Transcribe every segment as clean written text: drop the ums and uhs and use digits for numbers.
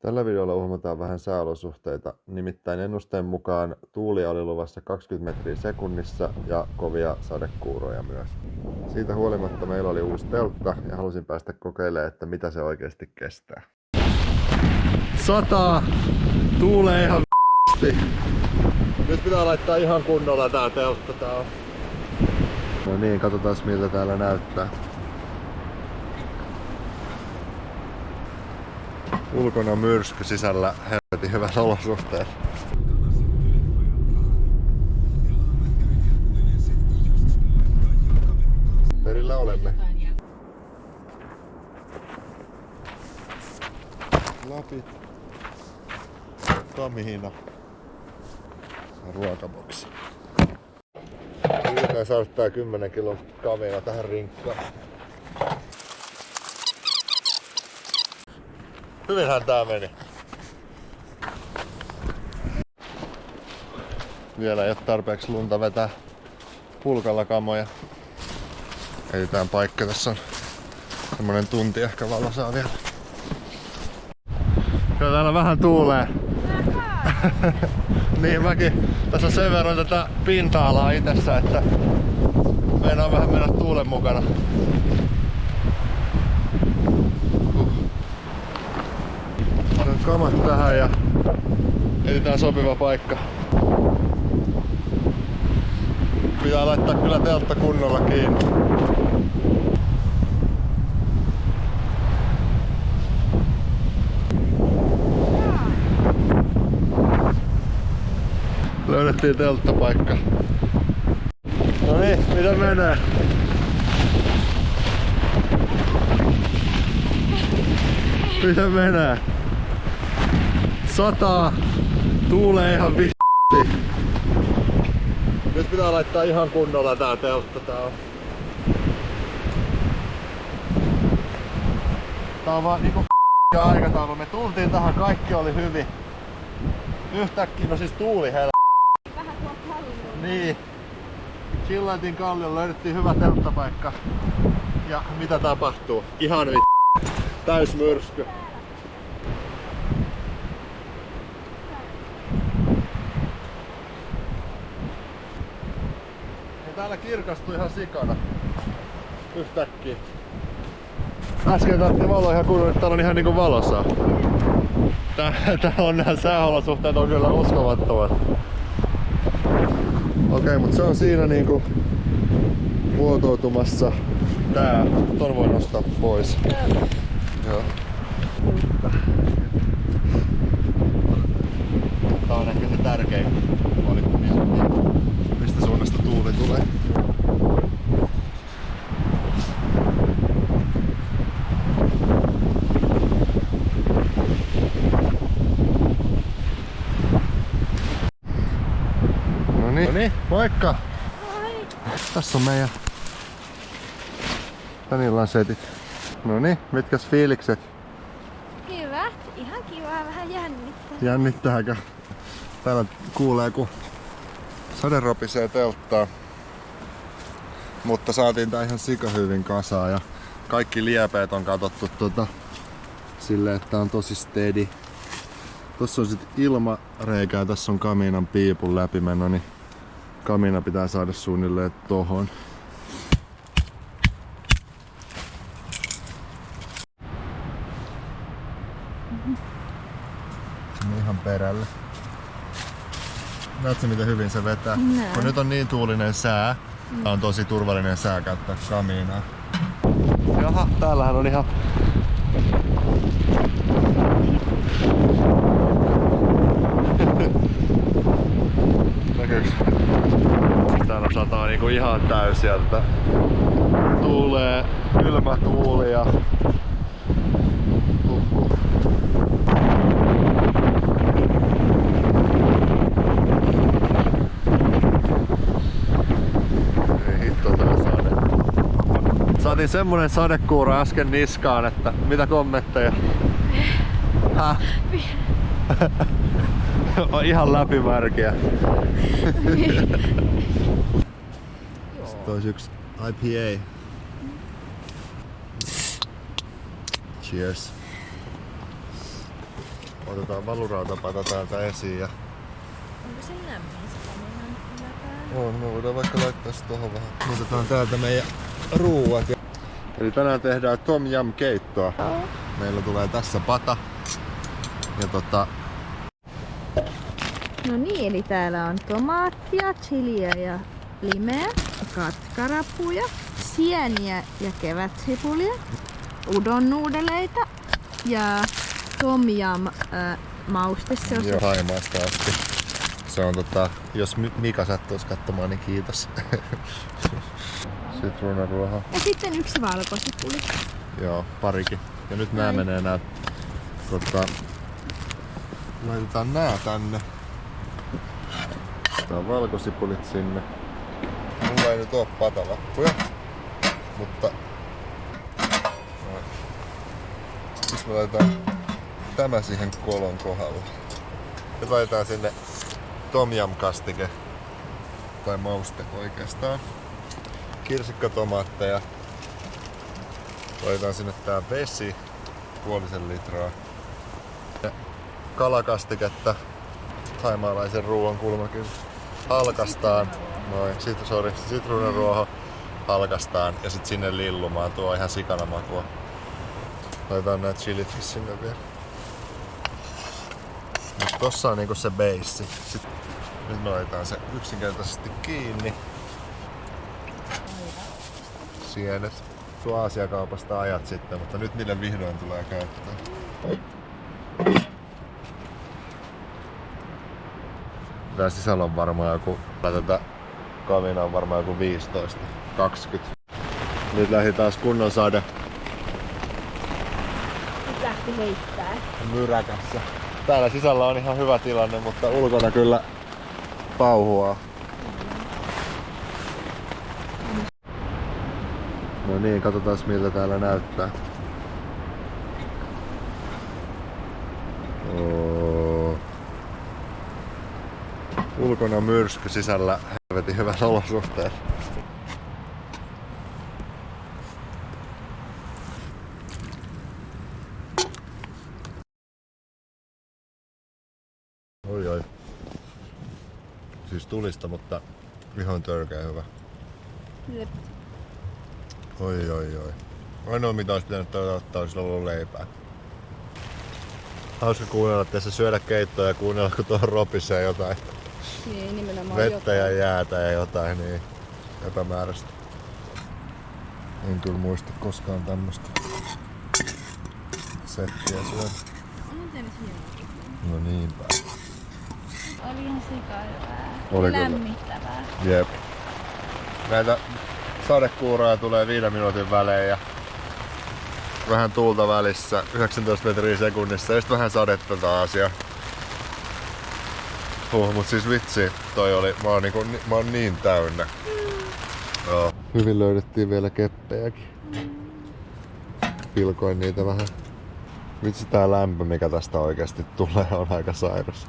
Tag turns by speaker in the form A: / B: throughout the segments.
A: Tällä videolla huomataan vähän sääolosuhteita, nimittäin ennusteen mukaan tuulia oli luvassa 20 metriä sekunnissa ja kovia sadekuuroja myös. Siitä huolimatta meillä oli uusi teltta ja halusin päästä kokeilemaan, että mitä se oikeasti kestää. Sataa! Tuulee ihan Nyt pitää laittaa ihan kunnolla tää teltta. No niin, katsotaan miltä täällä näyttää. Ulkona myrsky, sisällä helvetin hyvät olosuhteet. Perillä olemme. Lapit. Kamiina. Ja ruokaboksi. Yritetään saada tää 10 kilon kamiina tähän rinkkaan. Hyvinhän tää meni. Vielä ei ole tarpeeksi lunta vetää pulkalla kamoja. Etsitään paikka, tässä on semmonen tunti ehkä valosaa vielä. Kyllä täällä vähän tuulee. Niin mäkin. Tässä on sen verran tätä pinta-alaa itsessä, että meinaa vähän mennä tuulen mukana. Kamat tähän ja etsitään sopiva paikka. Pitää laittaa kyllä teltta kunnolla kiinni. Löydettiin telttapaikka. No niin, mitä menee? Mitä menee? Sataa! Tuulee ihan vissiin. Nyt pitää laittaa ihan kunnolla tää teltta. Tää on vaan niinku aikataulu. Me tultiin tähän, kaikki oli hyvin. Yhtäkkiä, no siis tuuli vähän tuolta kalliolla. Niin. Chillailtiin kalliolla, löydettiin hyvä telttapaikka. Ja mitä tapahtuu? Ihan täys myrsky. Täällä kirkastui ihan sikana. Yhtäkkiä. Äsken tarvittiin valoa ihan kunnolla, että täällä on ihan niinku valossa. Täällä on nää sääolosuhteet on kyllä uskomattomat. Okei, mut se on siinä niinku muotoutumassa. Tää, ton voi nostaa pois. Joo. Tää on ehkä se tärkein puoli, mistä suunnasta tuuli tulee. Noniin, moikka!
B: Moi!
A: Tässä on meidän tän illan setit. Noniin, mitkäs fiilikset?
B: Hyvä, ihan kivaa, vähän jännittää.
A: Jännittääkö? Täällä kuulee kun sade ropisee telttaa. Mutta saatiin tää ihan sikahyvin kasaan ja kaikki liepeet on katsottu silleen, että on tosi steady. Tossa on sit ilmareikä ja tässä on kamiinan piipun läpimeno, niin kamiina pitää saada suunnilleen tohon. Ihan perälle. Näetkö miten hyvin se vetää? Kun nyt on niin tuulinen sää, on tosi turvallinen sää käyttää kamiinaa. Jaha, täällähän on ihan näkyykö? Täällä sataa niinku ihan täysiältä. Tuulee kylmä tuuli ja ei hitto tää sade. Saatiin semmonen sadekuuro äsken niskaan, että mitä kommentteja? Häh? On ihan läpimärkiä. Sitten olisi yksi IPA. Cheers. Otetaan valurautapata täältä esiin ja
B: Onko se lämmin se kaminan yläpäällä?
A: me voidaan vaikka laittaa se tohon vähän. Otetaan täältä meidän ruuat. Eli tänään tehdään tom yum keittoa. Meillä tulee tässä pata. Ja
B: No niin, eli täällä on tomaattia, chiliä ja limeä, katkarapuja, sieniä ja kevätsipulia, udon-nuudeleita ja tom yum maustesosia.
A: Joo, Thaimaasta asti. Se on jos Mika sattuisi katsomaan, niin kiitos. Sitruunaruoho.
B: Ja sitten yksi valkosipuli.
A: Joo, parikin. Ja nyt nää menee laitetaan nää tänne. Tää valkosipulit sinne. Mulla ei nyt oo patalappuja, mutta siis me laitetaan tämä siihen kolon kohdalle. Nyt laitetaan sinne tom yum kastike tai mauste oikeastaan. Kirsikkatomaatteja. Laitetaan sinne tää vesi, 0,5 litraa. Ja kalakastiketta, thaimaalaisen ruoan kulmakin. Halkastaan. Noin, sitruunaruoho. Halkastaan ja sit sinne lillumaan. Tuo ihan sikana makua. Laitetaan nää chilit sinne vielä. Nyt tossa on niinku se beissi. Nyt me laitetaan se yksinkertaisesti kiinni. Sienet. Tuo Aasiakaupasta ajat sitten, mutta nyt niille vihdoin tulee käyttöön. Tää sisällä on varmaan joku, tätä kamina on varmaan joku 15, 20. Nyt lähti taas kunnon sade.
B: Nyt lähti heittää.
A: Myräkässä. Täällä sisällä on ihan hyvä tilanne, mutta ulkona kyllä pauhuaa. No niin, katsotaan miltä täällä näyttää. Ulkona myrsky, sisällä helvetin hyvät olosuhteet. Oi. Siis tulista, mutta ihan törkeä hyvä.
B: Jep.
A: Oi. Ainoa mitä olisi pitänyt ottaa olisi ollut leipää. Hauska kuunnella tässä syödä keittoa ja kuunnella kun tuohon ropisee jotain.
B: Niin, nimenomaan
A: Vettä
B: jotain.
A: ja jäätä ja jotain niin epämääräistä. En kyllä muista koskaan tämmöstä settiä syödä.
B: On tehnyt hienoa.
A: No niinpä.
B: Oli ihan sikahyvää.
A: Oli kyllä.
B: Lämmittävää.
A: Jep. Näitä sadekuuroja tulee 5 minuutin välein ja vähän tuulta välissä, 19 metriä sekunnissa ja sitten vähän sadetta taas. Ja mut siis vitsi, mä oon niin täynnä. Joo. Hyvin löydettiin vielä keppejäkin. Pilkoin niitä vähän. Vitsi tää lämpö mikä tästä oikeasti tulee on aika sairas.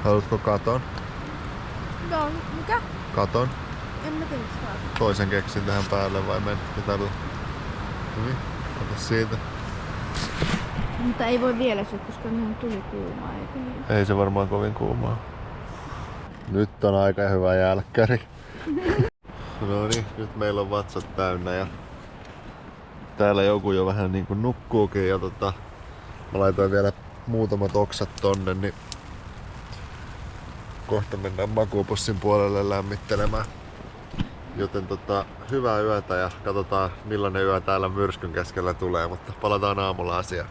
A: Haluatko katon?
B: No, mikä?
A: Katon?
B: En mä tiedä saa.
A: Toisen keksin tähän päälle vai mentkö tällä? Hyvin, ota siitä.
B: Mutta ei voi vielä syödä, koska minun tuli kuumaa, eikö niin?
A: Ei se varmaan kovin kuumaa. Nyt on aika hyvä jälkkäri. No niin, nyt meillä on vatsat täynnä ja täällä joku jo vähän niinku nukkuukin ja mä laitoin vielä muutamat oksat tonne, niin kohta mennään makuupussin puolelle lämmittelemään. Joten hyvää yötä ja katsotaan millainen yö täällä myrskyn keskellä tulee, mutta palataan aamulla asiaan.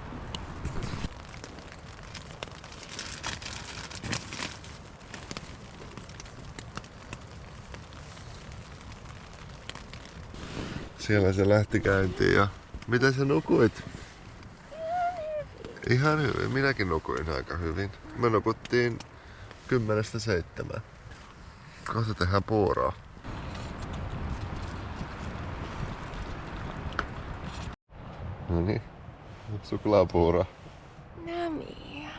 A: Siellä se lähti käyntiin ja miten sä nukuit? Ihan hyvin, minäkin nukuin aika hyvin. Me nukuttiin 10:07. Kohta tehdään puuroa. No niin, nyt suklaapuuroa.
B: Namia.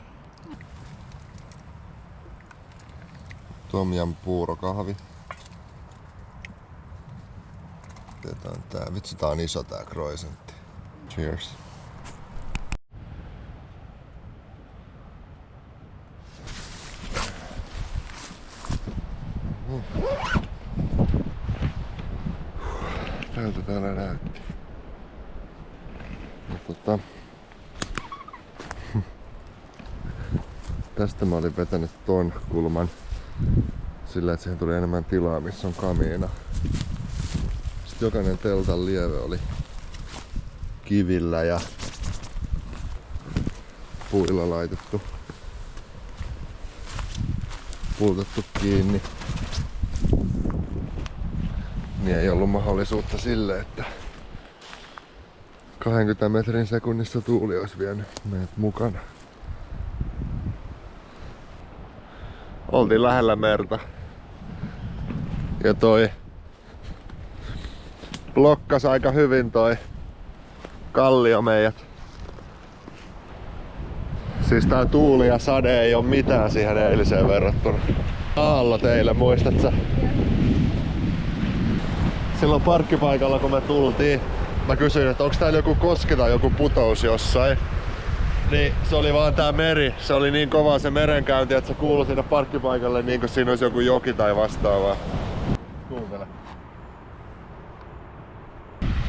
A: Tom Yum puurokahvi. Otetaan tää. Vitsi, tää on iso tää croissantti. Cheers. Tältä täällä näytti. Tästä mä olin vetänyt ton kulman sillä, että siihen tuli enemmän tilaa, missä on kamiina. Sitten jokainen teltan lieve oli kivillä ja puilla laitettu, pultettu kiinni. Niin ei ollut mahdollisuutta sille, että 20 metrin sekunnissa tuuli olisi vienyt meidät mukana. Oltiin lähellä merta. Ja toi blokkas aika hyvin toi kallio meidät. Siis tää tuuli ja sade ei oo mitään siihen eiliseen verrattuna. Aallo teille, muistat sä? Silloin parkkipaikalla kun me tultiin, mä kysyin, että onks täällä joku koski tai joku putous jossain. Niin se oli vaan tää meri. Se oli niin kova se merenkäynti, että se kuului sinne parkkipaikalle niin kuin siinä olisi joku joki tai vastaavaa. Kuuntele.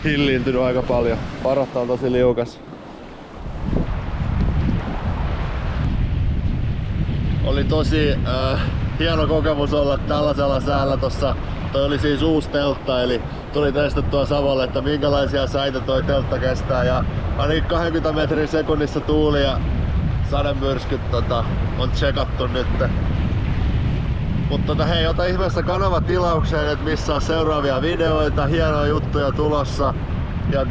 A: Hilliintynyt aika paljon. Paratta on tosi liukas. Oli tosi hieno kokemus olla tällaisella säällä tossa. Toi oli siis uusi teltta, eli tuli testattua Savolle, että minkälaisia säitä toi teltta kestää. Ja ainakin 20 metrin sekunnissa tuuli ja sademyrskyt on tsekattu nyt. Mutta hei, ota ihmeessä kanava tilaukseen, että missä on seuraavia videoita, hienoja juttuja tulossa. Ja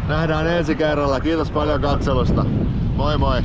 A: nähdään ensi kerralla. Kiitos paljon katselusta. Moi moi!